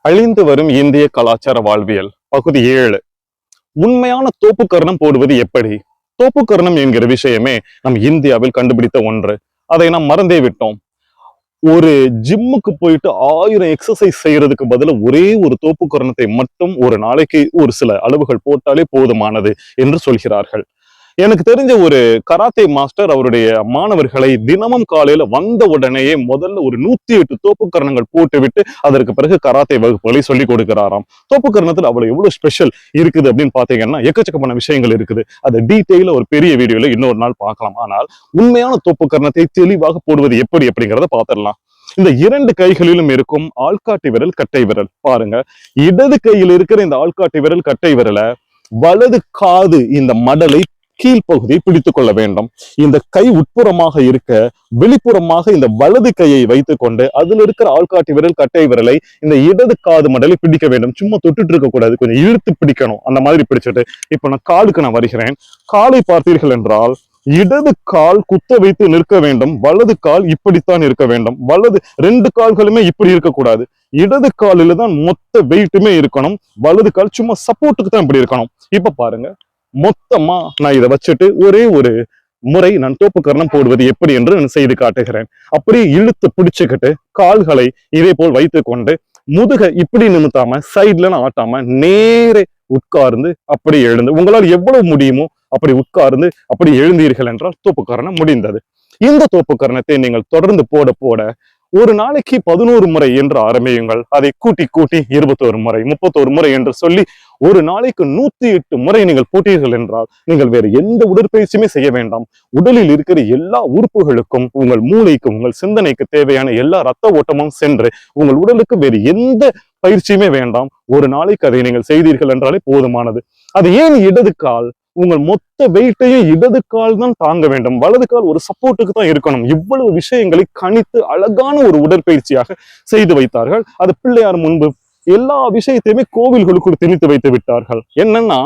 அழிந்து வரும் இந்திய கலாச்சார வாழ்வியல் பகுதி 7. உண்மையான தோப்புக்கரணம் போடுவது எப்படி? தோப்புக்கரணம் என்கிற விஷயமே நம் இந்தியாவில் கண்டுபிடித்த ஒன்று. அதை நாம் மறந்தே விட்டோம். ஒரு ஜிம்முக்கு போயிட்டு 1000 எக்ஸசைஸ் செய்யறதுக்கு பதிலா ஒரே ஒரு தோப்புக்கரணத்தை மட்டும் ஒரு நாளைக்கு ஒரு சில அளவுகள் போட்டாலே போதுமானது என்று சொல்கிறார்கள். எனக்கு தெரிஞ்ச ஒரு கராத்தே மாஸ்டர் அவருடைய மாணவர்களை தினமும் காலையில வந்த உடனேயே முதல்ல ஒரு 108 தோப்புக்கரணங்கள் போட்டு விட்டு அதற்கு பிறகு கராத்தே வகுப்புகளை சொல்லி கொடுக்கிறாராம். தோப்புக்கரணத்துல அவ்வளவு எவ்வளவு ஸ்பெஷல் இருக்குது அப்படின்னு பாத்தீங்கன்னா எக்கச்சக்கமான விஷயங்கள் இருக்குது. அதை டீட்டெயில ஒரு பெரிய வீடியோல இன்னொரு நாள் பார்க்கலாம். ஆனால் உண்மையான தோப்புக்கரணத்தை தெளிவாக போடுவது எப்படி அப்படிங்கிறத பாத்திரலாம். இந்த 2 கைகளிலும் இருக்கும் ஆள்காட்டி விரல், கட்டை விரல் பாருங்க. இடது கையில் இருக்கிற இந்த ஆள்காட்டி விரல், கட்டை விரல வலது காது இந்த மடலை கீழ்ப்பகுதியை பிடித்துக் கொள்ள வேண்டும். இந்த கை உட்புறமாக இருக்க வெளிப்புறமாக இந்த வலது கையை வைத்துக் கொண்டு அதுல இருக்கிற ஆள்காட்டி விரல், கட்டை விரலை இந்த இடது காது மடலை பிடிக்க வேண்டும். சும்மா தொட்டுட்டு இருக்க கூடாது, கொஞ்சம் இழுத்து பிடிக்கணும். அந்த மாதிரி பிடிச்சிட்டு இப்ப நான் காலுக்கு நான் வருகிறேன். காலை பார்த்தீர்கள் என்றால் இடது கால் குத்த வைத்து நிற்க வேண்டும், வலது கால் இப்படித்தான் இருக்க வேண்டும். வலது 2 கால்களுமே இப்படி இருக்கக்கூடாது. இடது காலில தான் மொத்த வெயிட்டுமே இருக்கணும், வலது கால் சும்மா சப்போர்ட்டுக்கு தான் இப்படி இருக்கணும். இப்ப பாருங்க, மொத்தமா நான் இதை வச்சுட்டு ஒரே ஒரு முறை நான் தோப்புக்கரணம் போடுவது எப்படி என்று நான் செய்து காட்டுகிறேன். அப்படியே இழுத்து பிடிச்சுக்கிட்டு கால்களை இதே போல் வைத்துக் கொண்டு முதுக இப்படி நிமித்தாம சைட்ல ஆட்டாம நேரே உட்கார்ந்து அப்படி எழுந்து உங்களால் எவ்வளவு முடியுமோ அப்படி உட்கார்ந்து அப்படி எழுந்தீர்கள் என்றால் தோப்புக்கரணம் முடிந்தது. இந்த தோப்புக்கரணத்தை நீங்கள் தொடர்ந்து போட போட ஒரு நாளைக்கு 11 முறை என்று ஆரம்பியுங்கள். அதை கூட்டி கூட்டி 21 முறை, 31 முறை என்று சொல்லி ஒரு நாளைக்கு 108 முறை நீங்கள் போட்டீர்கள் என்றால் நீங்கள் வேறு எந்த உடற்பயிற்சியுமே செய்ய வேண்டாம். உடலில் இருக்கிற எல்லா உறுப்புகளுக்கும், உங்கள் மூளைக்கும், உங்கள் சிந்தனைக்கு தேவையான எல்லா ரத்த ஓட்டமும் சென்று உங்கள் உடலுக்கு வேறு எந்த பயிற்சியுமே வேண்டாம். ஒரு நாளைக்கு அதை நீங்கள் செய்தீர்கள் என்றாலே போதுமானது. அது ஏன் இடது கால்? உங்கள் மொத்த வெயிட்டையும் இடது கால் தான் தாங்க வேண்டும், வலது கால் ஒரு சப்போர்ட்டுக்கு தான் இருக்கணும். இவ்வளவு விஷயங்களை கணித்து அழகான ஒரு உடற்பயிற்சியாக செய்து வைத்தார்கள். அது பிள்ளையார் முன்பு எல்லா விஷயத்தையுமே கோவில்களுக்குள் திணித்து வைத்து விட்டார்கள். என்னன்னா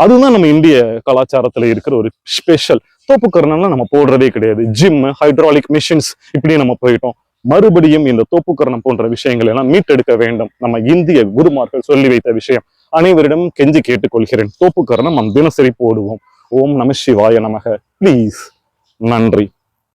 அதுதான் நம்ம இந்திய கலாச்சாரத்துல இருக்கிற ஒரு ஸ்பெஷல். தோப்புக்கரணம்லாம் நம்ம போடுறதே கிடையாது. ஜிம், ஹைட்ராலிக் மிஷின்ஸ் இப்படி நம்ம போயிட்டோம். மறுபடியும் இந்த தோப்புக்கரணம் போன்ற விஷயங்கள் எல்லாம் மீட்டெடுக்க வேண்டும். நம்ம இந்திய குருமார்கள் சொல்லி வைத்த விஷயம். அனைவரிடம் கெஞ்சி கேட்டுக்கொள்கிறேன், தோப்புக்கரணம் நாம் தினசரி போடுவோம். ஓம் நம சிவாய நமக. ப்ளீஸ். நன்றி.